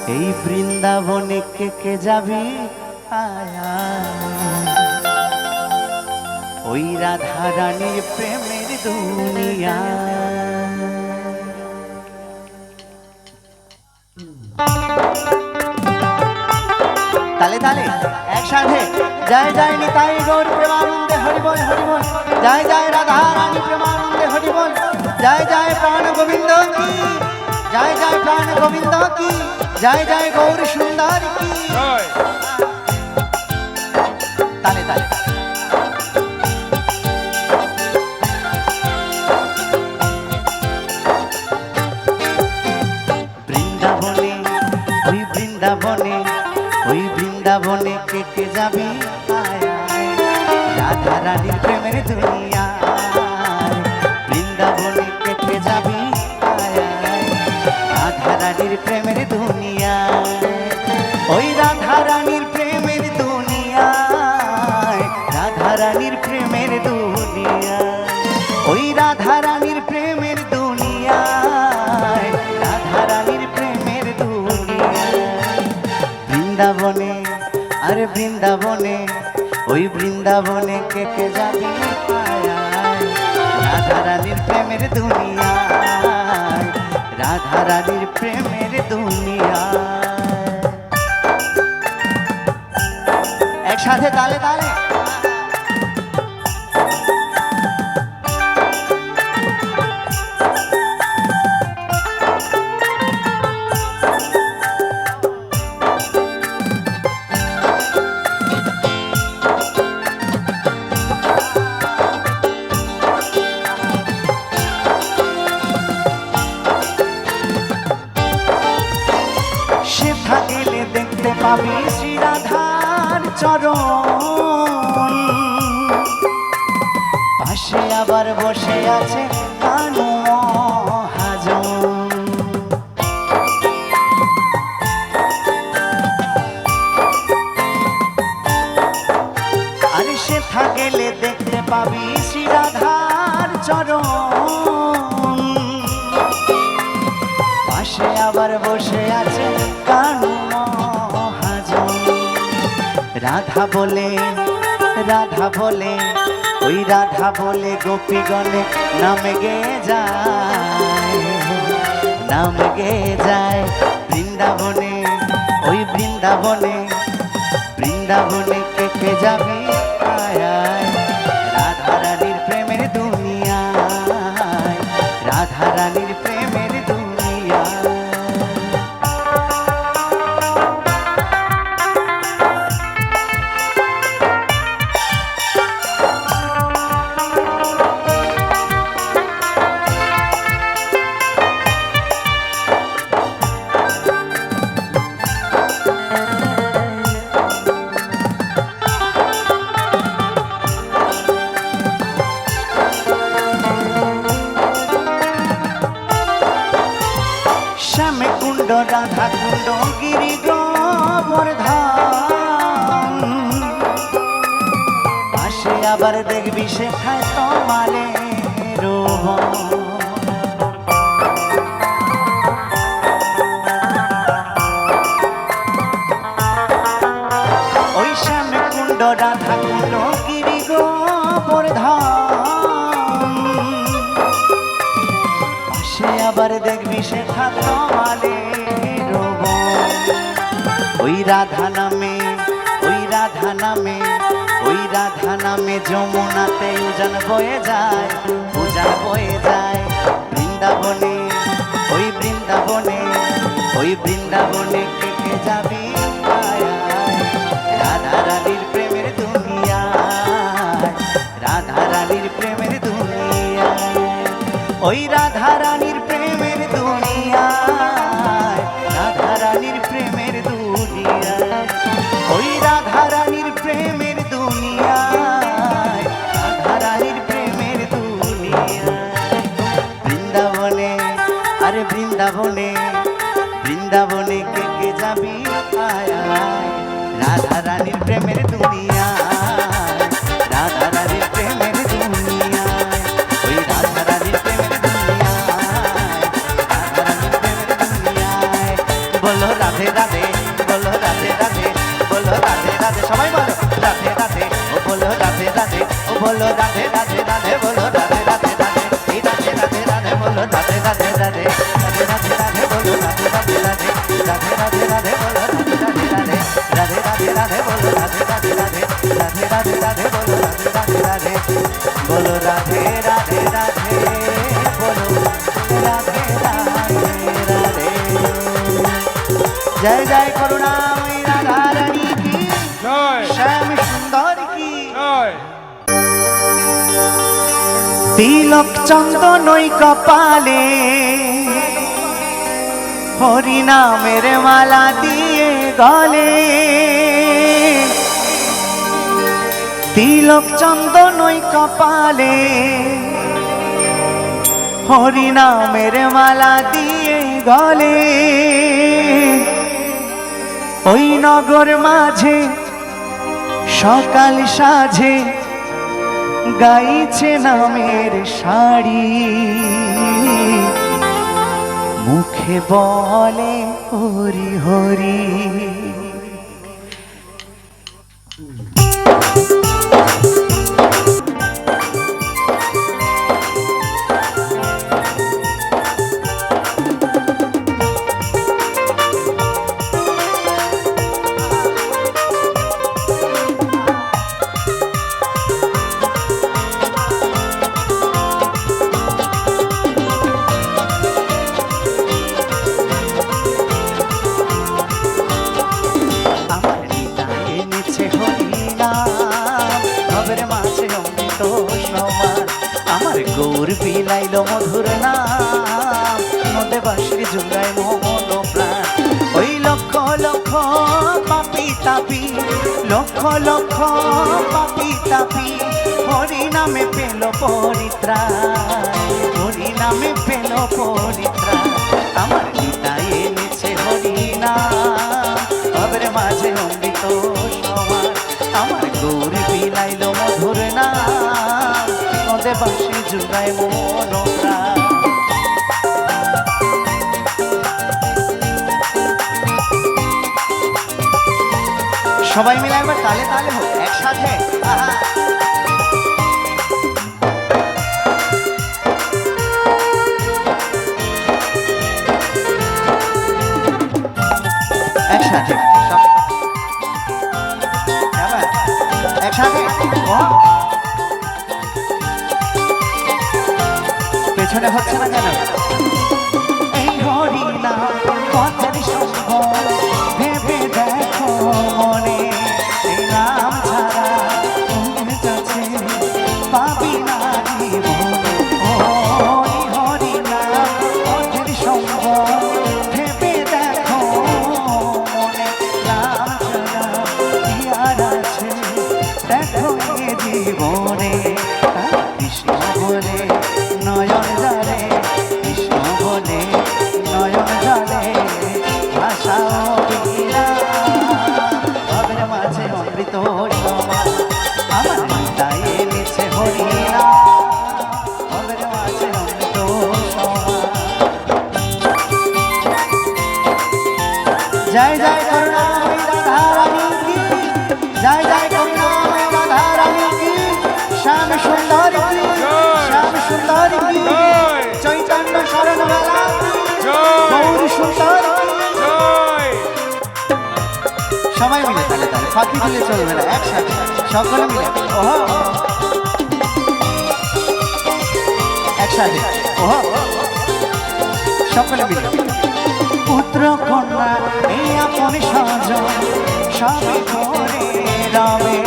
এই বৃন্দাবনে কে কে যাবি আয়া ওই রাধা রানীর প্রেমের দুনিয়া। তালে তালে একসাথে জয় জয় নিতাই গৌর প্রেমানন্দে হরিবল হরিবল, জয় জয় রাধা রানী প্রেমানন্দে হরিবল, জয় জয় প্রাণ গোবিন্দ কি, জয় জয় প্রাণ গোবিন্দ কি, জয় জয় গৌর সুন্দর কি। তালে তালে বৃন্দাবনে ওই বৃন্দাবনে ওই বৃন্দাবনে কে কে যাবি রাধা রানীর প্রেমের দুনিয়া। বৃন্দাবনে কে কে যাবি রাধা রানীর প্রেমের দুনিয়া। ওই রাধা রানীর প্রেমের দুনিয়া, রাধা রানীর প্রেমের দুনিয়া, ওই রাধা রানীর প্রেমের দুনিয়া, রাধা রানীর প্রেমের দুনিয়া। বৃন্দাবনে আরে বৃন্দাবনে ওই বৃন্দাবনে কে কে যাবি রাধা রানীর প্রেমের দুনিয়া, রাধা রানীর প্রেমের দুনিয়া। একসাথে তালে তালে গেলে দেখতে পাবি শ্রী রাধার চরণ, পাশে আবার বসে আছে কানু মহাজন। আরে সেথা গেলে দেখতে পাবি শ্রী রাধার চরণ, পাশে আবার বসে আছে কানু মহাজন। রাধা বলে রাধা বলে ওই রাধা বলে গোপীগণে নাম গে যায়, নাম গে যায় বৃন্দাবনে ওই বৃন্দাবনে। বৃন্দাবনে কে কে যাবি রাধা রানীর প্রেমের দুনিয়া, রাধা রানীর প্রেমের দুনিয়া। শ্যামে কুণ্ড রাধা কুণ্ড গিরি গোবর্ধন, পাশে আবার দেখবি সেখায় তমালে রোহন। ওই শ্যামে কুণ্ড রাধা কুণ্ড গিরি গোবর্ধন, পাশে আবার দেখবি সেখা তমালে রোহন। ওই রাধা নামে ওই রাধা নামে ওই রাধা নামে যমুনাতে উজান বয়ে যায়, উজান বয়ে যায় বৃন্দাবনে ওই বৃন্দাবনে ওই বৃন্দাবনে কে কে যাবি রাধা রানীর প্রেমের দুনিয়া, রাধা রানীর প্রেমের দুনিয়া। ওই রাধা রানীর প্রেমের দুনিয়া, রাধা রানীর প্রেমের দুনিয়া, ওই রাধা রানীর প্রেমের দুনিয়া, রাধা রানীর প্রেমের দুনিয়া। বৃন্দাবনে আরে বৃন্দাবনে বৃন্দাবনে কে কে যাবি রাধা রানীর প্রেমের দুনিয়া, রাধা রানীর প্রেমের দুনিয়া, ওই রাধা রানীর প্রেমের দুনিয়া, রাধা রানীর প্রেমের দুনিয়া। বলো রাধে রাধে রাধে বলো রাধে রাধে বলো রাধে রাধে সবাই বলো রাধে রাধে ও বলো রাধে রাধে ও বলো রাধে রাধে রাধে বলো রাধে রাধে রাধে এই রাধে রাধে রাধে বলো রাধে রাধে রাধে রাধে রাধে রাধে বলো রাধে রাধে রাধে রাধে রাধে রাধে বলো রাধে রাধে রাধে রাধে রাধে রাধে বলো রাধে রাধে রাধে রাধে রাধে রাধে বলো রাধে রাধে রাধে বলো রাধে রাধে রাধে বলো রাধে রাধে রাধে जय जय करुणामयी राधा रानी की জয় श्याम सुंदर की জয় तिलक चंदनई कपाले हरि नामेर माला दिए गले तिलक चंदनई कपाले हरि नामेर माला दिए गले ওই নগর মাঝে সকাল সাজে গাইছে নামের শাড়ি মুখে বলে হরি হরি গৌর বিলাইল মধুর নাম নদে বাঁশরি জুড়ায় মন প্রাণ ওই লক্ষ লক্ষ পাপি তাপি লক্ষ লক্ষ পাপি তাপি হরি নামে পেল পরিত্রাণ হরি নামে পেল পরিত্রাণ আমার নিতাই এনেছে হরি নাম ভবের মাঝে অমৃত সমান আমার গৌর বিলাইল মধুর নাম নদে বাঁশি জুড়ায় মন প্রাণ সবাই মিলে একবার তালে তালে হোক একসাথে একসাথে একসাথে পেছনে হচ্ছে না কেন এই হরি নাম পথের সঙ্গ ভেবে দেখো মনে এই নাম ছাড়া তুমি যাচ্ছে পাবি না জীবনে ও হরি নাম পথের সঙ্গ ভেবে দেখো মনে নাম ছাড়া কি আর আছে দেখো এ জীবনে কৃষ্ণ বলে নয়ন জলে কৃষ্ণ বলে নয়ন জলে ভাষাও বিনা ভবের মাঝে অমৃত সমান আমার তাই এনেছে হরিনা ভবের মাঝে অমৃত সমান জয় জয় করুণাময়ী রাধা রানী কি জয় জয় করুণাময়ী রাধা রানী কি শ্যাম সুন্দর কি শ্যাম সুন্দর কি চৈতন্য শরণ বেলা গৌর সুন্দর সবাই মিলে তালে তালে ফাঁকি দিলে চলবে না একসাথে সকলে মিলে ওহ একসাথে ওহ সকলে মিলে পুত্র কন্যা এই আপন স্বজন সবে করে রবে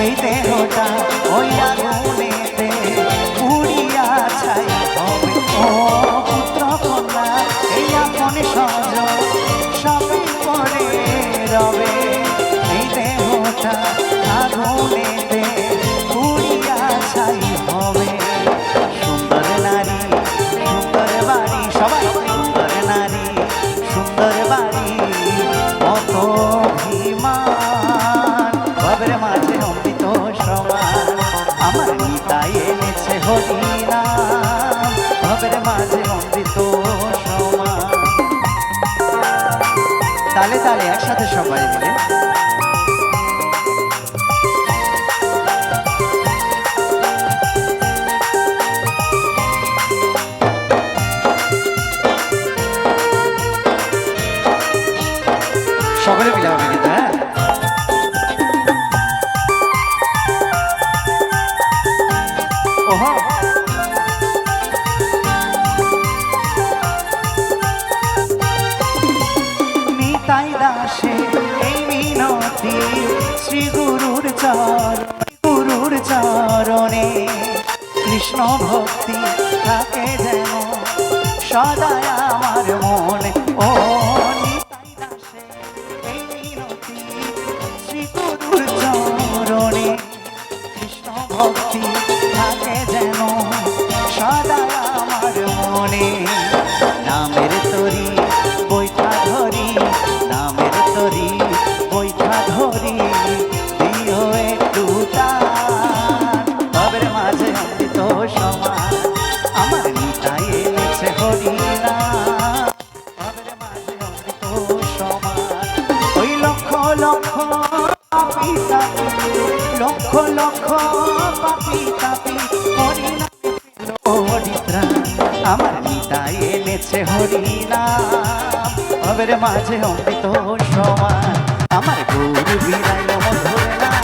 এই দেহটা ওই আগুনেতে পুড়িয়া ছাই হবে ও পুত্র কন্যা এই আপন স্বজন সবে করে রবে এই দেহটা আগুনেতে পুড়িয়া ছাই হবে সুন্দর নারী সুন্দর বাড়ি সবাই সুন্দর নারী সুন্দর বাড়ি কত অভিমান ভবের মাঝে অমৃত সমান আমার নিতাই এনেছে হরিনাম ভবের মাঝে অমৃত সমান তালে তালে একসাথে সবাই মিলে সকলে মিলে হবে কিন্তু হ্যাঁ ওহো নিতাই দাসে এই মিনতি শ্রী গুরুর চরণে কৃষ্ণ ভক্তি থাকে যেন সদাই আমার মনে ও নিতাই দাসে এই মিনতি শ্রী গুরুর চরণে কৃষ্ণ ভক্তি থাকে যেন সদাই আমার মনে নামের তরি বৈঠা ধরি নামের তরি বৈঠা ধরি দিও একটু তবের মাঝে অমৃত সমান আমার নিতাই এনেছে হরিনা তবের মাঝে অমৃত সমান ওই লক্ষ লক্ষ পাপি তাপি লক্ষ লক্ষ পাপি তাপি হরিনা হরিত্রাণ আমার নিতাই এনেছে হরিনা তবের মাঝে অমৃত সমান আমার গৌর বিরাইল মধুর নাম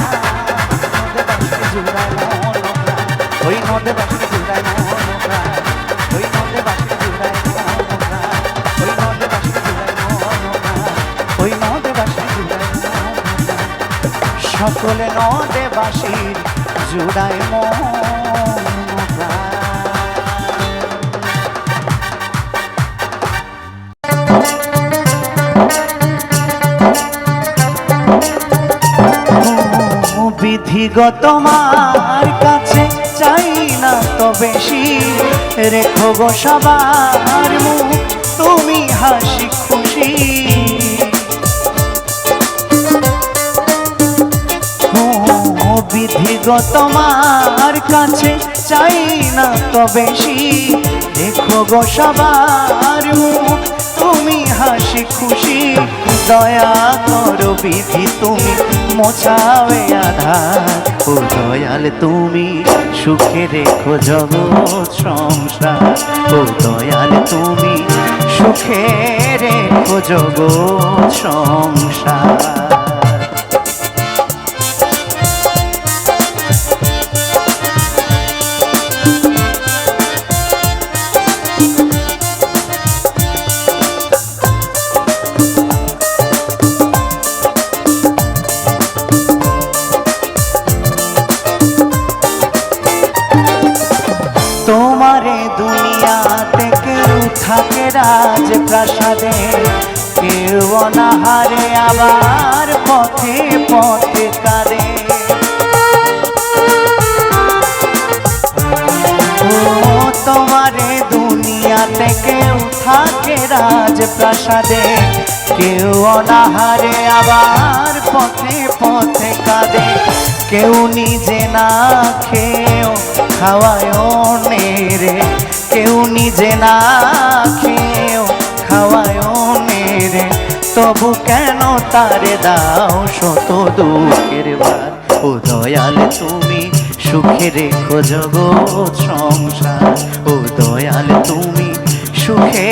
ওই নদে বাসে জুড়ায় ওই নদে বাসে জুড়ায় ওই নদে বাসে জুড়ায় ওই নদে বাসে জুড়ায় সকলে নদে বাসির জুড়ায় বিধিগত মার কাছে চাই না তো বেশি রেখো গো সবার মুখ তুমি হাসি খুশি বিধিগত মার কাছে চাই না তো বেশি রেখো গো সবার মুখ তুমি হাসি খুশি দয়া করো বিধি তুমি মোছাবে আধার ও দয়াল তুমি সুখে রেখো জগৎ সংসার ও দয়াল তুমি সুখে রেখো জগৎ সংসার তোমারে দুনিয়াতে কেউ থাকে রাজ প্রাসাদে কেউ অনাহারে আবার পথে পথে কাঁদে ও তোমারে দুনিয়াতে কেউ থাকে রাজ প্রাসাদে কেউ অনাহারে আবার পথে পথে কাঁদে কেউ নিজে না খেয়েও খাওয়ায় অন্যেরে কেউ নিজে না খেয়েও খাওয়ায় অন্যেরে তবু কেন তারে দাও শত দুঃখের ভার ও দয়াল তুমি সুখে রেখো জগৎ সংসার ও দয়াল তুমি সুখে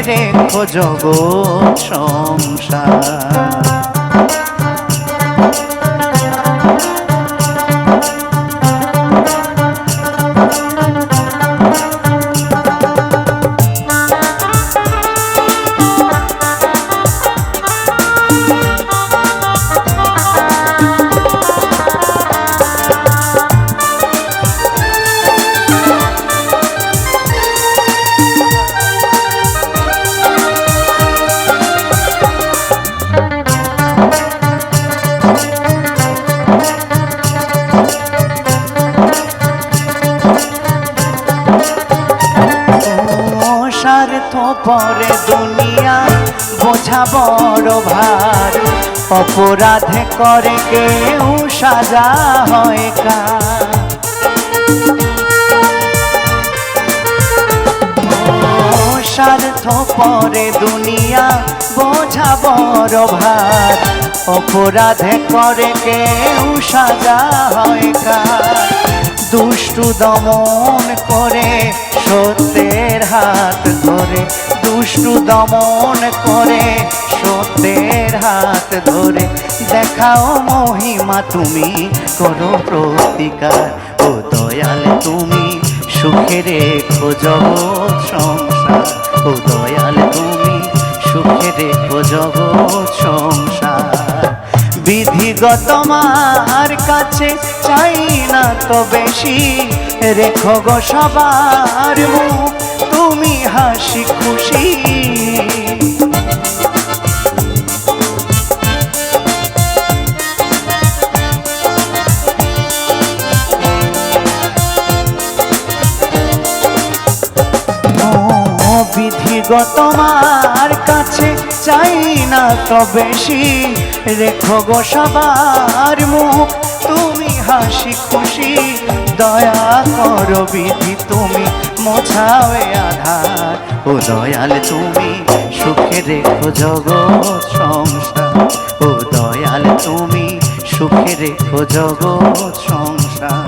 রেখো জগৎ সংসার স্বার্থ পরে দুনিয়া বোঝা বড় ভার অপরাধে করে কেউ সাজা হয় কার স্বার্থ পরে দুনিয়া বোঝা বড় ভার, অপরাধে করে কেউ সাজা হয় কার। দুষ্টু দমন করে সত্যের হাত ধরে, দুষ্টু দমন করে সত্যের হাত ধরে, দেখাও মহিমা তুমি করো প্রতিকার। ও দয়াল তুমি সুখে রেখো জগৎ সংসার, ও দয়াল তুমি সুখে রেখো জগৎ সংসার। বিধিগত মার কাছে চাই না তো বেশি, রেখো গো সবার মুখ তুমি হাসি খুশি। বিধিগত মার কাছে চাই না তো বেশি, রেখো গো সবার মুখ তুমি হাসি খুশি। দয়া করো বিধি তুমি মোছাও এ আধার, ও দয়াল তুমি সুখে রেখো জগৎ সংসার, ও দয়াল তুমি সুখে রেখো জগৎ সংসার,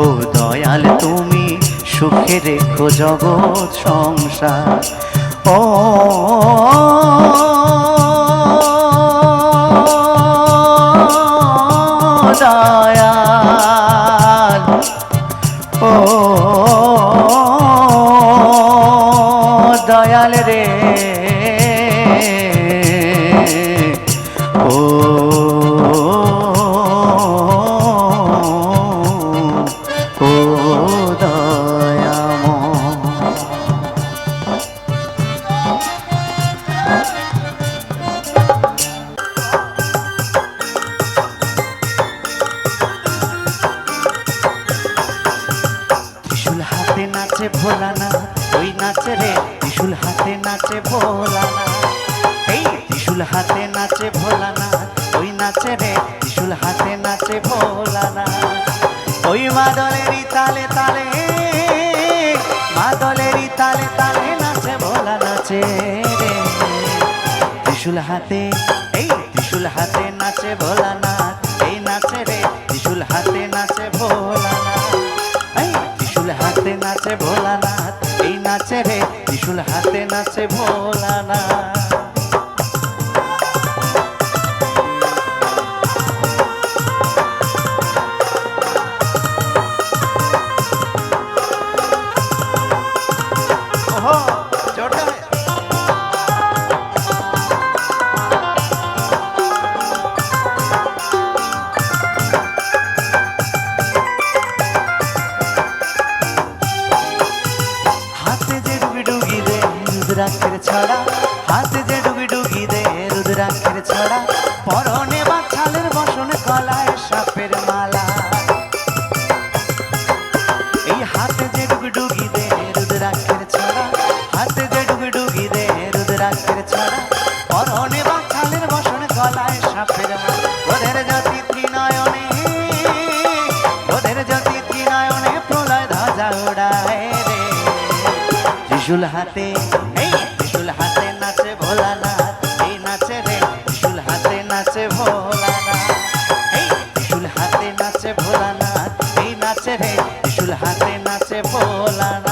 ও দয়াল তুমি সুখে রেখো জগৎ সংসার। ও দয়াল, ও দয়াল রে, ও নাচে ভোলানাথ, ওই নাচে রে ত্রিশূল হাতে নাচে ভোলানাথ। এই ত্রিশূল হাতে নাচে ভোলানাথ, ওই নাচে রে ত্রিশূল হাতে নাচে ভোলানাথ। ওই মাদলেরই তালে তালে, মাদলেরই তালে তালে নাচে ভোলা নাচে রে ত্রিশূল হাতে। এই ত্রিশূল হাতে নাচে ভোলানাথ, এই নাচে রে ত্রিশূল হাতে নাচে ভোলানাথ। ত্রিশূল হাতে নাচে ভোলানাথ, এই নাচে রে ত্রিশূল হাতে নাচে ভোলানাথ। রুদ্রাক্ষের ছড়া, হাতে যে ডুগি ডুগি দে রুদ্রাক্ষের ছড়া, পরনে বাছালের বসনে গলায় সাপের মালা। এই হাতে যে ডুগি ডুগি দে রুদ্রাক্ষের ছড়া, হাতে যে ডুগি ডুগি দে রুদ্রাক্ষের ছড়া, পরনে বাছালের বসনে গলায় সাপের মালা। ওদের জ্যোতি ত্রিনয়নে, ওদের জ্যোতি ত্রিনয়নে প্রলয় ধ্বজা ওড়ায় রে ত্রিশূল হাতে। ত্রিশূল হাতে নাচে ভোলানাথ, এই নাচে রে ত্রিশূল হাতে নাচে ভোলানাথ। এই ত্রিশূল হাতে নাচে ভোলানাথ, এই নাচে রে ত্রিশূল হাতে নাচে ভোলানাথ।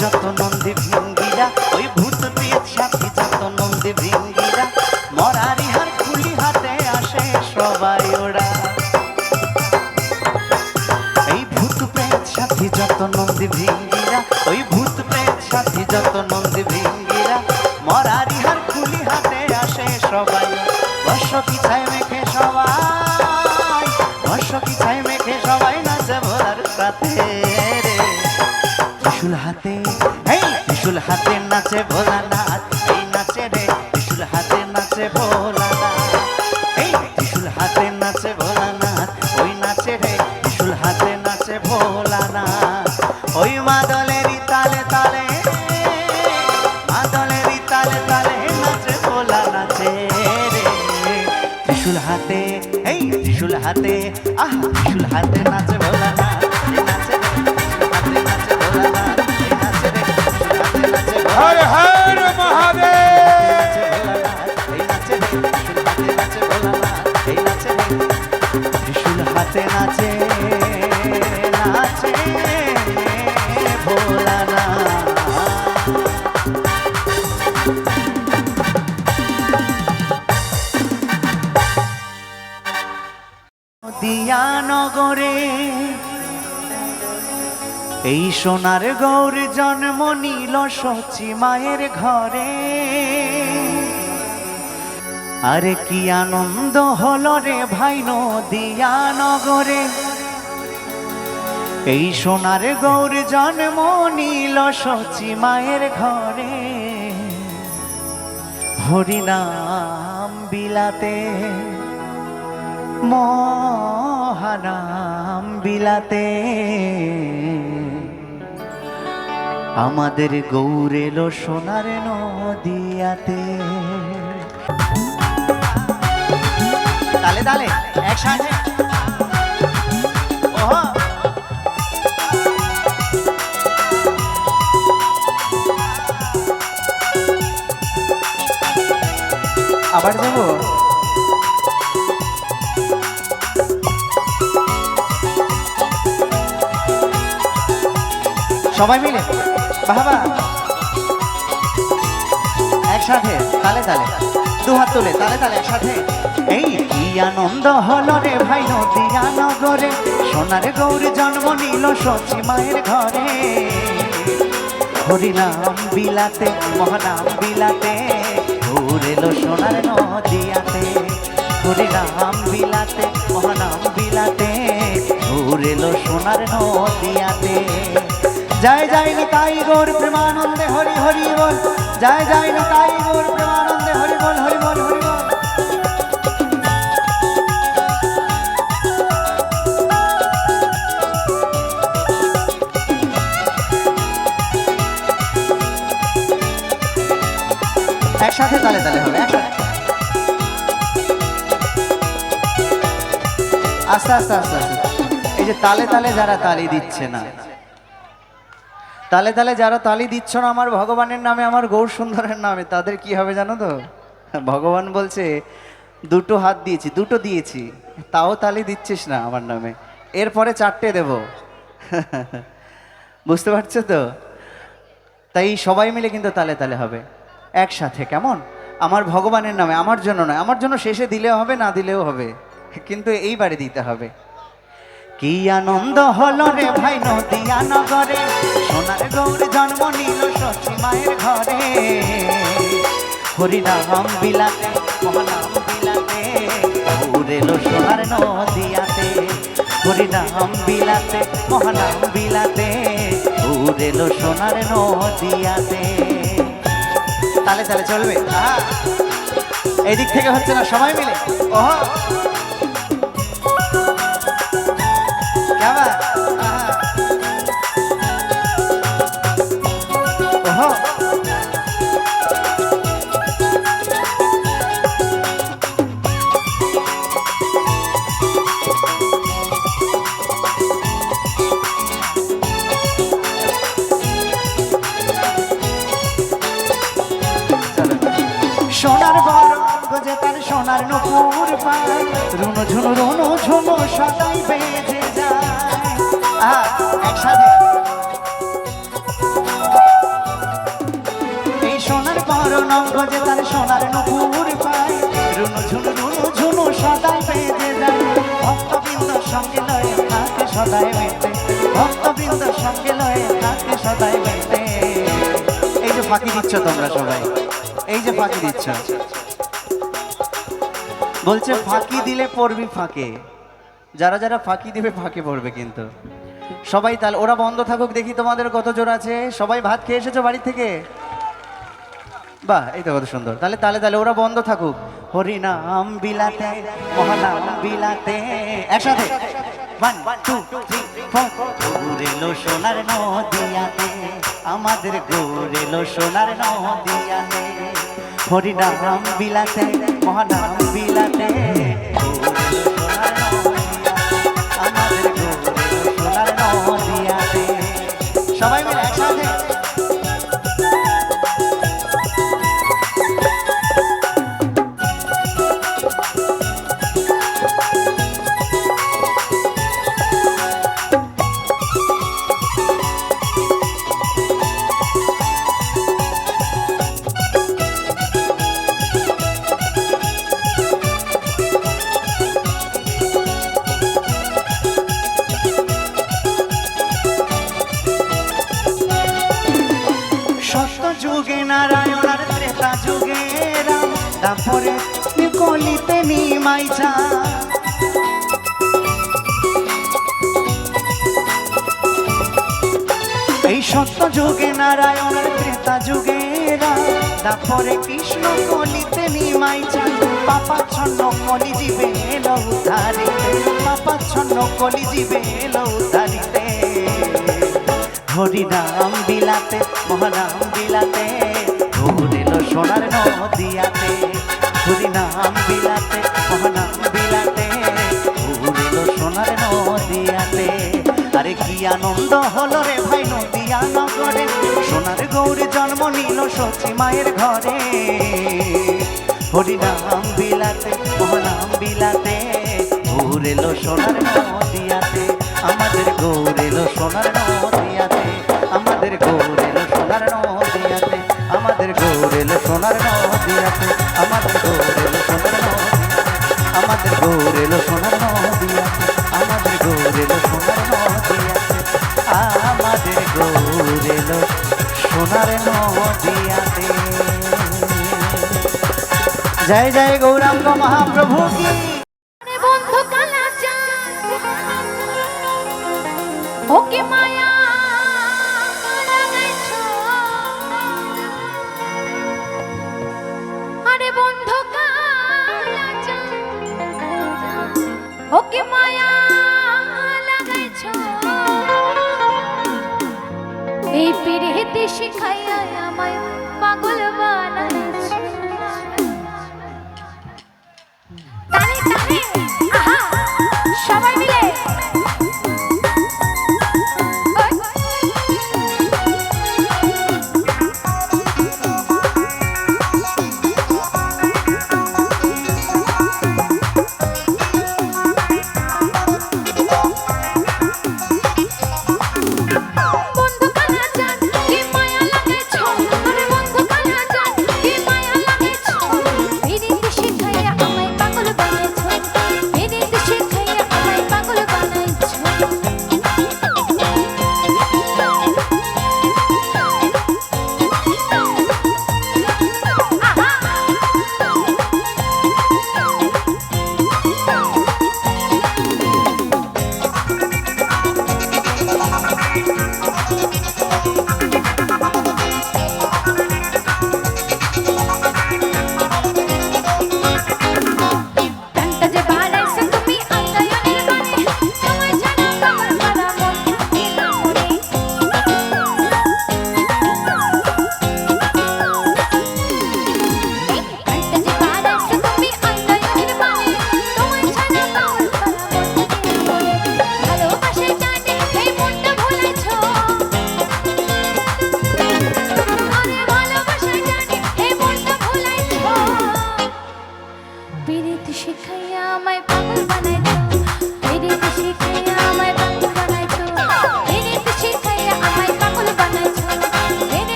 যত নন্দী ভিঙ্গিরা, ওই ভূত প্রেত সাথী যত নন্দী ভিঙ্গিরা, মরারি হার খুলি হাতে আসে সবাই ওরা। এই ভূত প্রেত সাথী যত নন্দী ভিঙ্গিরা, ওই ভূত প্রেত সাথী যত নন্দী ভিঙ্গিরা, মরারি হার খুলি হাতে আসে সবাই। বর্ষ কি ছাই মেখে সবাই, বর্ষ কি ছাই মেখে সবাই রাতে রে ত্রিশূল হাতে, এই ত্রিশূল হাতে নাচে ভোলানাথ, এই নাচে রে ত্রিশূল হাতে নাচে ভোলানাথ, এই ত্রিশূল হাতে নাচে ভোলানাথ, ওই নাচে রে ত্রিশূল হাতে নাচে ভোলানাথ। ওই মাদলেরই তালে তালে, মাদলেরই তালে তালে নাচে ভোলা নাচে রে ত্রিশূল হাতে, এই ত্রিশূল হাতে, আহ ত্রিশূল হাতে নাচে ভোলানাথ, এই নাচে রে ত্রিশূল হাতে নাচে ভোলানাথ, এই নাচে রে ত্রিশূল হাতে নাচে হর হর মহাদেব। এই নাচে রে ত্রিশূল হাতে নাচে ভোলানাথ, এই নাচে রে ত্রিশূল হাতে নাচে নাচে ভোলানাথ। দিয়ানগরে এই সোনার গৌর জন্ম নিল সচি মায়ের ঘরে, আরে কি আনন্দ হলো রে ভাই নদিয়ানগরে, এই সোনার গৌর জন্ম নিল সচি মায়ের ঘরে, হরিনাম বিলাতে মহানাম বিলাতে আমাদের গৌর এলো সোনার নদিয়াতে। তালে তালে একসাথে ওহো আবার যাবো। সবাই মিলে বাবা একসাথে তালে তালে দু হাত তুলে তালে তালে একসাথে। এই কি আনন্দ হলো রে ভাই নদিয়ানগরে, সোনার গৌর জন্ম নিল সচি মায়ের ঘরে, হরিনাম বিলাতে মহানাম বিলাতে গৌর এলো সোনার নদিয়াতে, হরিনাম বিলাতে মহানাম বিলাতে গৌর এলো সোনার নদিয়াতে। জয় জয় নিতাই গৌর প্রেমানন্দে হরি হরি বল, জয় জয় নিতাই গৌর প্রেমানন্দে হরি বল হরি বল হরি বল। একসাথে তালে তালে হবে একসাথে, আস্তে আস্তে আস্তে আস্তে। এই যে তালে তালে যারা তালি দিচ্ছে না, তালে তালে যারা তালি দিচ্ছ না আমার ভগবানের নামে, আমার গৌর সুন্দরের নামে, তাদের কি হবে জানো তো? ভগবান বলছে দুটো হাত দিয়েছি, দুটো দিয়েছি, তাও তালি দিচ্ছিস না আমার নামে, এরপরে চারটে দেব। বুঝতে পারছো তো? তাই সবাই মিলে কিন্তু তালে তালে হবে একসাথে, কেমন? আমার ভগবানের নামে, আমার জন্য নয়, আমার জন্য শেষে দিলেও হবে না দিলেও হবে, কিন্তু এইবারে দিতে হবে। কি আনন্দ হলো রে ভাই নদিয়ানগরে, সোনার গৌর জন্ম নিল সচি মায়ের ঘরে, হরিনাম বিলাতে মহানাম বিলাতে গৌর এলো সোনার নদিয়াতে, হরিনাম বিলাতে মহানাম বিলাতে গৌর এলো সোনার নদিয়াতে। তালে তালে চলবে, এই দিক থেকে হচ্ছে না, সবাই মিলে ওহ ওহো সোনার বড় গজে তার সোনার নুপুর পায়, রুনো ঝুনো রুনো ঝুনো সদাই বেজে যায়। একসাথে এই সোনার বড় গজে তার সোনার নুপুর পায়, রুনো ঝুনো সদাই বেজে যায়। ভক্তবৃন্দ সঙ্গে লয়ে থাকে সদাই বেঁধে, ভক্তবৃন্দ সঙ্গে লয়ে থাকে সদাই বেঁধে। এই যে ফাঁকি দিচ্ছ তোমরা সবাই, এই যে ফাঁকি দিচ্ছ, বলছে ফাঁকি দিলে পড়বি ফাঁকে, যারা যারা ফাঁকি দিবে ফাঁকে পড়বে। কিন্তু সবাই তাহলে ওরা বন্ধ থাকুক, দেখি তোমাদের কত জোর আছে। সবাই ভাত খেয়ে এসেছো বাড়ি থেকে? বাহ, এই তো কত সুন্দর। তাহলে তাহলে তাহলে ওরা বন্ধ থাকুক। হরি নাম বিলাতে মহানাম বিলাতে, একসাথে 1 2 3 4। গৌরেলো সোনার নদিয়াতে, আমাদের গৌরেলো সোনার নদিয়াতে। হরি নাম বিলাতে মহানাম বিলাতে, গৌরেলো সোনার নদিয়াতে, আমাদের গৌরেলো সোনার নদিয়াতে। সবাই মিলে একসাথে। সত্য যুগে নারায়ণ আর ত্রেতা যুগে রাম, তারপরে কলিতে নিমাইছা। এই সত্য যুগে নারায়ণ আর ত্রেতা যুগে রাম, তারপরে কৃষ্ণ কলিতে নিমাইছা। পাপাচ্ছন্ন কলি জীবে এলো উদ্ধারিতে, পাপাচ্ছন্ন কলি জীবে এলো উদ্ধারিতে। হরি নাম বিলাতে মহানাম বিলাতে, গৌরেলো সোনার নদিয়াতে। হরি নাম বিলাতে মহানাম বিলাতে, গৌরেলো সোনার নদিয়াতে। আরে কি আনন্দ হলো রে ভাই নদিয়া নগরে, সোনার গৌরী জন্ম নিল সচি মায়ের ঘরে। হরি নাম বিলাতে মহানাম বিলাতে, গৌরেলো সোনার নদিয়াতে, আমাদের গৌরেলো সোনার নদিয়াতে, আমাদের গৌরেলো সোনার নদিয়াতে, আমাদের গৌরেলো সোনার নদিয়াতে, আমাদের গৌরেলো সোনার নদিয়াতে, আমাদের গৌরেলো সোনার নদিয়াতে, আমাদের গৌরেলো সোনার নদিয়াতে, আমাদের গৌরেলো সোনার নদিয়াতে। জয় জয় গৌরাঙ্গ মহাপ্রভু কি। বন্ধু কালা ওকে মায়া লাগাইছো, আরে বন্ধু কালা ওকে মায়া লাগাইছো। এই পিরিতি শিখাইয়া আমায় পাগল বানাইছো। তানে তানে আহা সবাই মিলে বন্ধু কালা জান কি মায়া লাগাইছো, আরে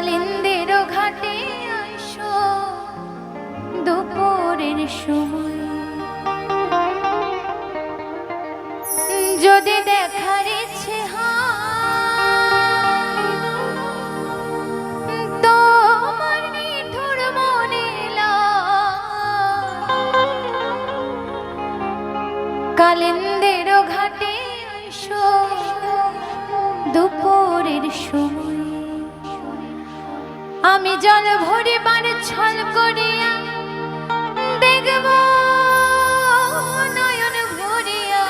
কালিন্দের ঘাটে আইসো দুপুরের সময়, যদি দেখার ইচ্ছে হয় তোমার নিঠুর মনে কালিন্দের ঘাটে আইসো দুপুরের সময়, আমি জল ভরিবার ছল করিয়া দেখব নয়ন ভরিয়া,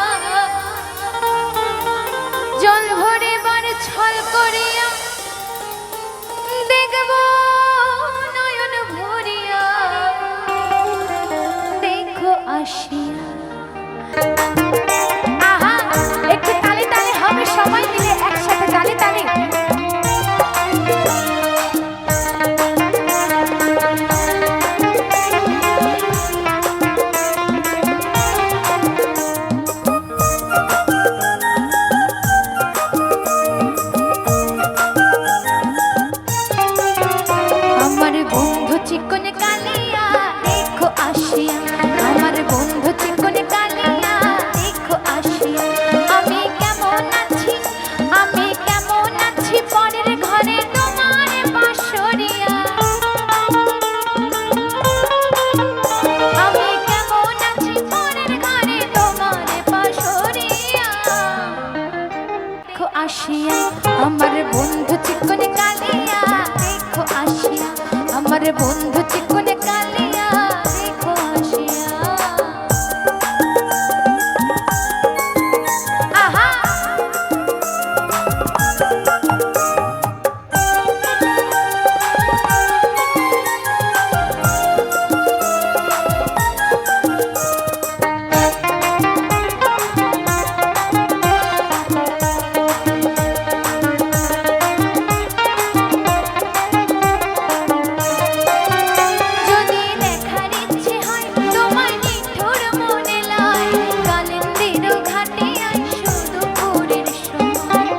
জল ভরিবার ছল করিয়া দেখব নয়ন ভরিয়া, দেখো আসিয়া। আহা, একটু তালে তালে হবে সবাই মিলে একসাথে তালে তালে। আমার বন্ধু চিকন কালিয়া দেখো আসিয়া, আমার বন্ধু চিকন কালিয়া দেখো আসিয়া, আমি কেমন আছি, আমি কেমন আছি পরের ঘরে তোমার বাসরিয়া, আমি কেমন আছি পরের ঘরে তোমার বাসরিয়া, দেখো আসিয়া। আমার বন্ধু চিকন কালিয়া দেখো আসিয়া, আমার বন্ধু চিকন কালিয়া দেখো আসিয়া। আহা, যদি দেখার ইচ্ছে হয় তোমার নিঠুর মনে লয়, কালিন্দের ঘাটে আইসো দুপুরের সময়,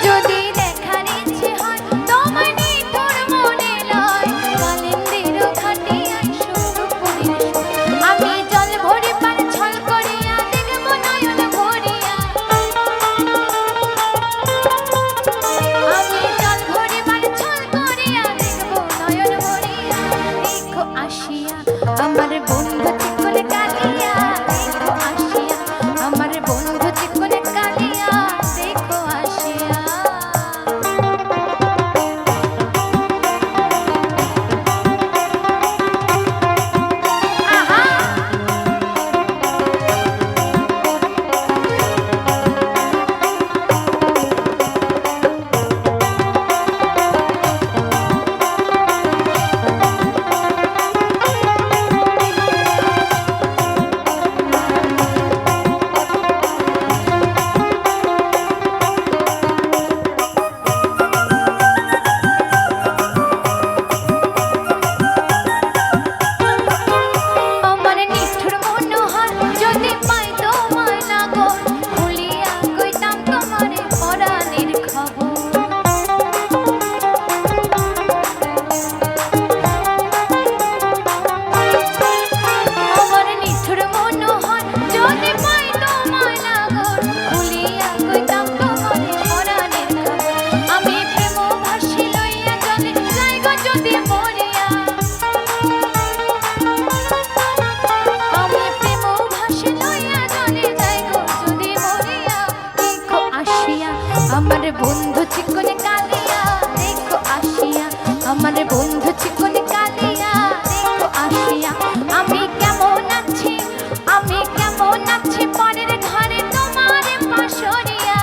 যদি দেখার ইচ্ছে হয় তোমার নিঠুর মনে লয়, কালিন্দের ঘাটে আইসো দুপুরের সময়, আমি জল ভরিবার ছল করিয়া দেখব নয়ন ভরিয়া, আমি জল ভরিবার ছল করিয়া দেখব নয়ন ভরিয়া, দেখো আসিয়া। আমার বন্ধু চিকন কালিয়া দেখো আসিয়া, আমার বন্ধু চিকন কালিয়া দেখো আসিয়া। আহা, আমার নিষ্ঠুর মনোহর যদি পাই তোমার লাগর, ভুলিয়া কইতাম তোমার পরাণের খবর, আমার নিষ্ঠুর মনোহর যদি পাই তোমার লাগর, ভুলিয়া কইতাম তোমার পরাণের খবর, আমি প্রেম ভাসি লইয়া জলে যাই গো যদি মরিয়া, আমি প্রেম ভাসি লইয়া জলে যাই গো যদি মরিয়া, দেখো আসিয়া। আমার বন্ধু চিকন কালিয়া দেখো আসিয়া, আমার বন্ধু চিকন কালিয়া দেখো আসিয়া, আমি কেমন আছি, আমি কেমন আছি পরের ঘরে তোমার বাসরিয়া,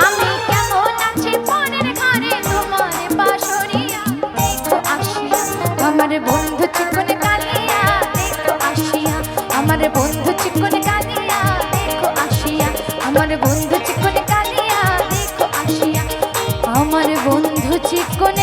আমি কেমন আছি পরের ঘরে তোমার বাসরিয়া, দেখো আসিয়া। আমার বন্ধু চিকন কালিয়া দেখো আসিয়া, আমার বন্ধু চিকন কালিয়া দেখো আসিয়া, আমার বন্ধু চিকন কালিয়া দেখো আসিয়া, আমার বন্ধু চিকন